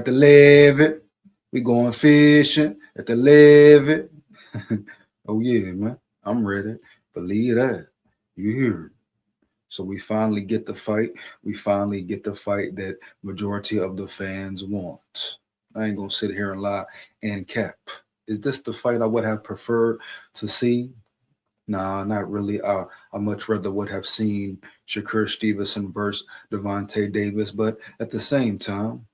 the levee. We going fishing at the levee. Oh yeah, man. I'm ready. Believe that. You hear it. So we finally get the fight. We finally get the fight that majority of the fans want. I ain't gonna sit here and lie and cap. Is this the fight I would have preferred to see? Nah, not really. I much rather would have seen Shakur Stevenson versus Devontae Davis, but at the same time,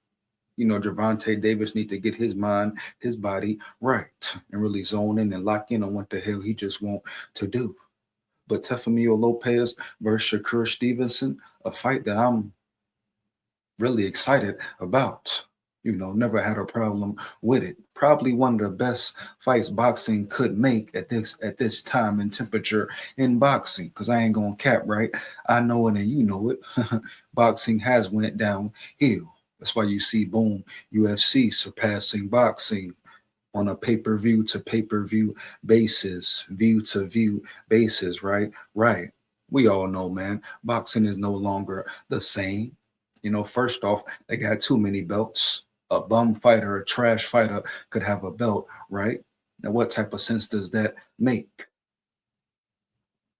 Javante Davis need to get his mind, his body right, and really zone in and lock in on what the hell he just want to do. But Teofimo Lopez versus Shakur Stevenson, a fight that I'm really excited about. Never had a problem with it. Probably one of the best fights boxing could make at this time and temperature in boxing. Because I ain't gonna cap, right? I know it and you know it. Boxing has went downhill. That's why you see, boom, UFC surpassing boxing on a pay-per-view to pay-per-view basis, view to view basis, right? Right. We all know, man, boxing is no longer the same. First off, they got too many belts. A bum fighter, a trash fighter could have a belt, right? Now, what type of sense does that make?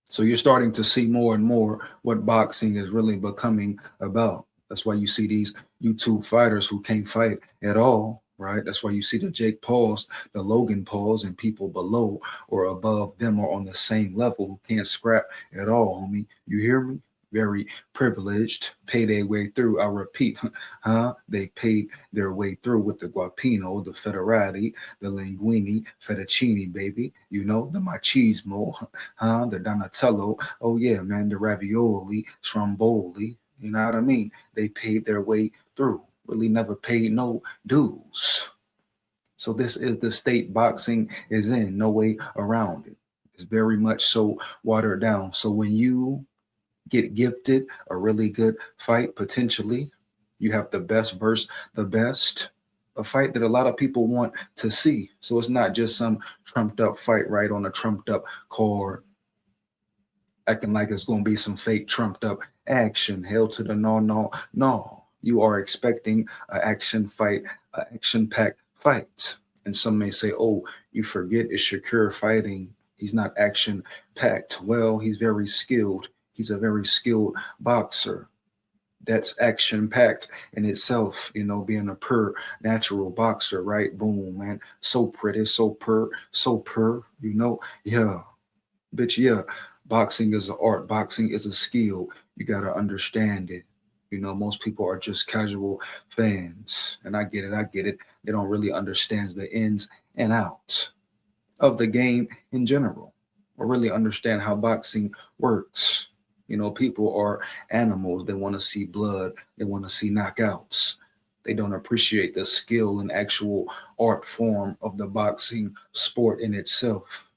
So you're starting to see more and more what boxing is really becoming about. That's why you see these YouTube fighters who can't fight at all, right? That's why you see the Jake Pauls, the Logan Pauls, and people below or above them or on the same level who can't scrap at all, homie. You hear me? Very privileged, pay their way through. I repeat, they paid their way through with the guapino, the federati, the linguine, fettuccine, baby. The machismo, the donatello. Oh yeah, man, the ravioli, stromboli. You know what I mean? They paid their way through. Really never paid no dues. So this is the state boxing is in. No way around it. It's very much so watered down. So when you get gifted a really good fight, potentially, you have the best versus the best, a fight that a lot of people want to see. So it's not just some trumped up fight, right, on a trumped up card, acting like it's going to be some fake trumped up action. Hell to the no, no, no. You are expecting an action fight, an action packed fight. And some may say, oh, you forget it's Shakur fighting. He's not action packed. Well, he's very skilled. He's a very skilled boxer. That's action packed in itself, being a natural boxer, right? Boom, man. So pretty, so purr, yeah. Bitch, yeah. Boxing is an art. Boxing is a skill. You got to understand it. Most people are just casual fans. And I get it. They don't really understand the ins and outs of the game in general or really understand how boxing works. People are animals. They want to see blood. They want to see knockouts. They don't appreciate the skill and actual art form of the boxing sport in itself.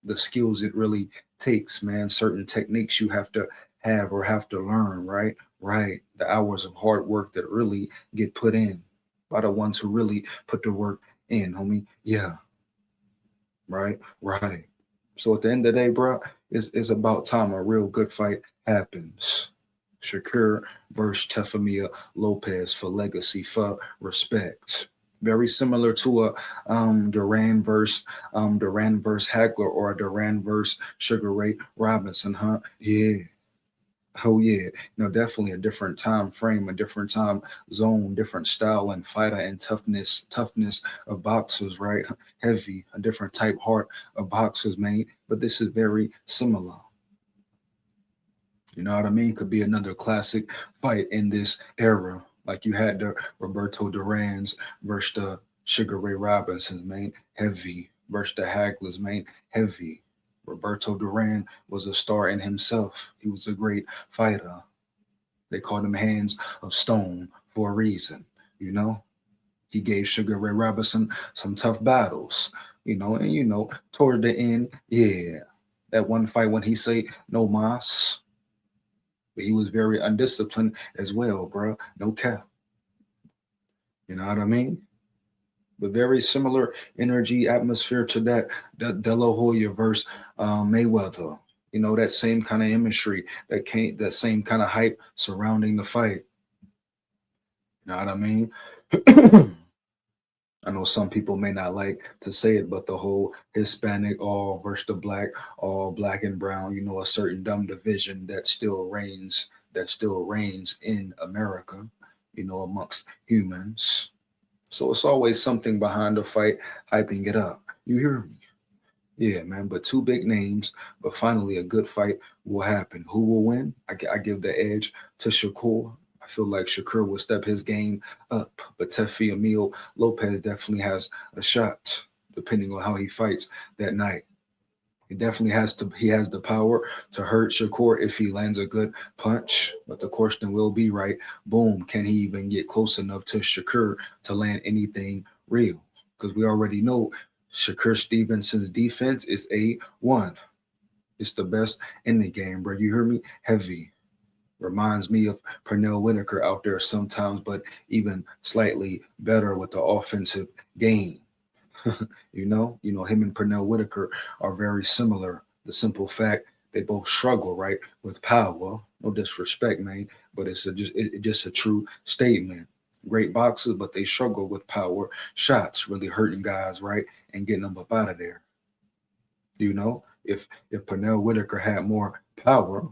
The skills it really takes, man. Certain techniques you have to have or have to learn, right? Right. The hours of hard work that really get put in by the ones who really put the work in, homie. Yeah. Right. Right. So at the end of the day, bro, it's about time a real good fight happens. Shakur versus Teofimo Lopez for legacy, for respect. Very similar to a Duran versus Hagler or a Duran versus Sugar Ray Robinson, huh? Yeah. Oh yeah, definitely a different time frame, a different time zone, different style and fighter and toughness of boxers, right? Heavy, a different type heart of boxers, man. But this is very similar. You know what I mean? Could be another classic fight in this era. Like you had the Roberto Duran's versus the Sugar Ray Robinsons, man. Heavy versus the Haglers, man. Heavy. Roberto Duran was a star in himself. He was a great fighter. They called him Hands of Stone for a reason, He gave Sugar Ray Robinson some tough battles, and toward the end, yeah, that one fight when he say no mas, but he was very undisciplined as well, bro. No cap. You know what I mean? But very similar energy atmosphere to that De La Hoya versus Mayweather. That same kind of imagery, that same kind of hype surrounding the fight. You know what I mean? I know some people may not like to say it, but the whole Hispanic all versus the black, all black and brown, a certain dumb division that still reigns in America, amongst humans. So it's always something behind the fight, hyping it up. You hear me? Yeah, man. But two big names, but finally a good fight will happen. Who will win? I give the edge to Shakur. I feel like Shakur will step his game up, but Teofimo Lopez definitely has a shot, depending on how he fights that night. He has the power to hurt Shakur if he lands a good punch. But the question will be, right, boom, can he even get close enough to Shakur to land anything real? Because we already know Shakur Stevenson's defense is A1. It's the best in the game, bro. You hear me? Heavy. Reminds me of Pernell Whitaker out there sometimes, but even slightly better with the offensive game. Him and Pernell Whitaker are very similar. The simple fact they both struggle, right, with power. No disrespect, man, but it's just a true statement. Great boxers, but they struggle with power shots, really hurting guys, right, and getting them up out of there. If Pernell Whitaker had more power,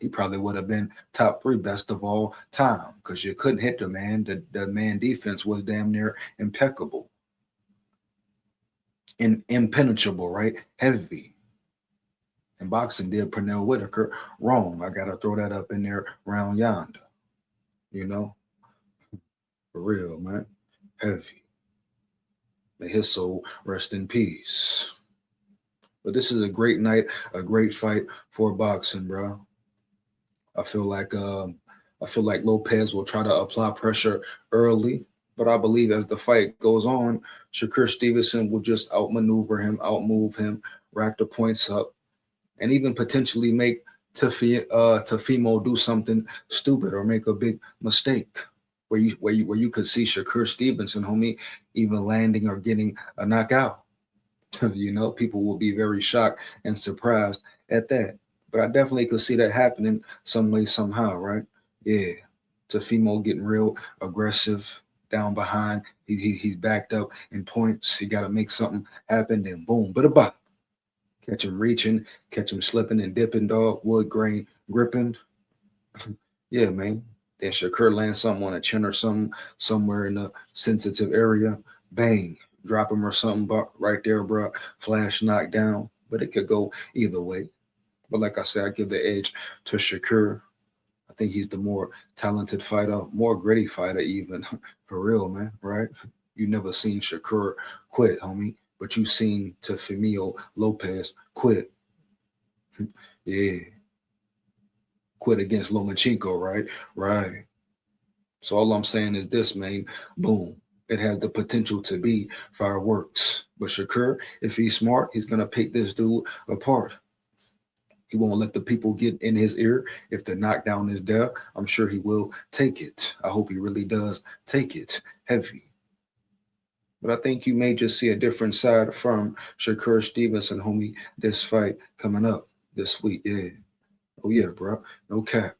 he probably would have been top 3 best of all time because you couldn't hit the man. The man defense was damn near impeccable. Impenetrable, right? Heavy. And boxing did Pernell Whitaker wrong. I gotta throw that up in there round yonder. For real, man. Heavy. May his soul rest in peace. But this is a great night, a great fight for boxing, bro. I feel like Lopez will try to apply pressure early. But I believe as the fight goes on, Shakur Stevenson will just outmaneuver him, outmove him, rack the points up, and even potentially make Teofimo do something stupid or make a big mistake where you could see Shakur Stevenson, homie, even landing or getting a knockout. People will be very shocked and surprised at that. But I definitely could see that happening some way, somehow, right? Yeah. Teofimo getting real aggressive down behind. He's backed up in points. He got to make something happen. Then boom, but a bop. Catch him reaching, catch him slipping and dipping, dog. Wood grain gripping. Yeah, man. Then Shakur lands something on a chin or something, somewhere in a sensitive area. Bang. Drop him or something right there, bro. Flash knockdown. But it could go either way. But like I said, I give the edge to Shakur. I think he's the more talented fighter, more gritty fighter even. For real, man, right? You never seen Shakur quit, homie. But you seen Teofimo Lopez quit. Yeah. Quit against Lomachenko, right? Right. So all I'm saying is this, man. Boom. It has the potential to be fireworks. But Shakur, if he's smart, he's going to pick this dude apart. He won't let the people get in his ear. If the knockdown is there, I'm sure he will take it. I hope he really does take it heavy. But I think you may just see a different side from Shakur Stevenson, homie, this fight coming up this week. Yeah. Oh, yeah, bro. No cap.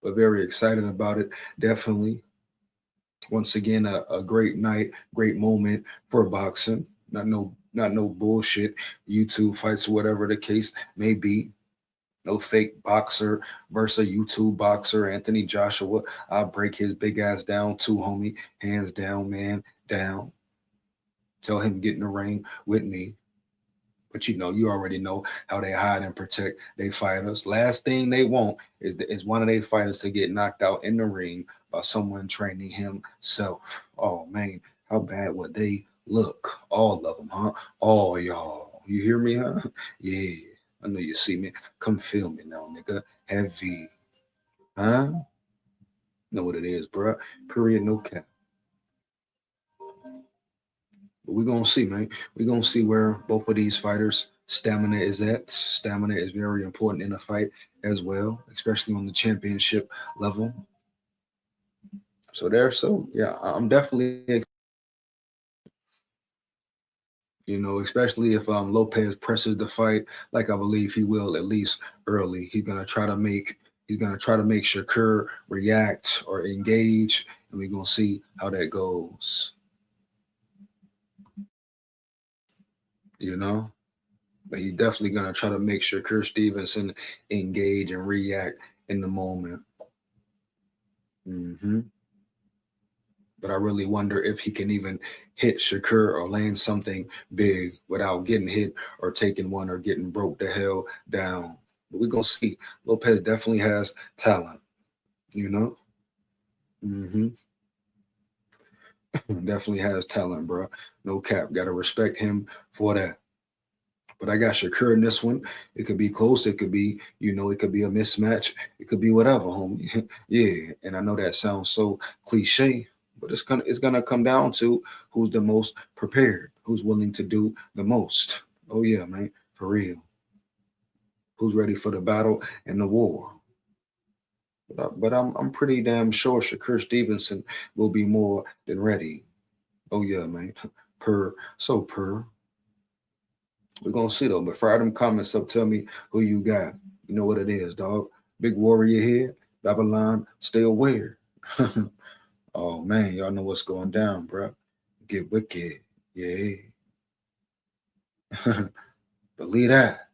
But very excited about it. Definitely. Once again, a great night, great moment for boxing. Not no bullshit. YouTube fights, whatever the case may be. No fake boxer versus a YouTube boxer, Anthony Joshua. I'll break his big ass down too, homie. Hands down, man, down. Tell him get in the ring with me. But you already know how they hide and protect their fighters. Last thing they want is one of their fighters to get knocked out in the ring by someone training himself. Oh, man, how bad would they look? All of them, huh? All y'all. You hear me, huh? Yeah. I know you see me. Come feel me now, nigga. Heavy. Huh? Know what it is, bro. Period, no cap. But we're going to see, man. We're going to see where both of these fighters' stamina is at. Stamina is very important in a fight as well, especially on the championship level. So yeah, I'm definitely, especially if Lopez presses the fight, like I believe he will, at least early. He's gonna try to make Shakur react or engage, and we're gonna see how that goes. you know. But he definitely gonna try to make sure Shakur Stevenson engage and react in the moment. But I really wonder if he can even hit Shakur or land something big without getting hit or taking one or getting broke the hell down. But we're gonna see. Lopez definitely has talent, you know. hmm Definitely has talent, bro. No cap. Gotta respect him for that. But I got Shakur in this one. It could be close. It could be, it could be a mismatch. It could be whatever, homie. Yeah. And I know that sounds so cliche, but it's gonna come down to who's the most prepared, who's willing to do the most. Oh yeah, man, for real. Who's ready for the battle and the war? But I'm pretty damn sure Shakur Stevenson will be more than ready. Oh yeah, man. Per. We're gonna see though. But fire them comments up. Tell me who you got. You know what it is, dog. Big warrior here. Babylon, stay aware. Oh man, y'all know what's going down, bro. Get wicked. Yeah. Believe that.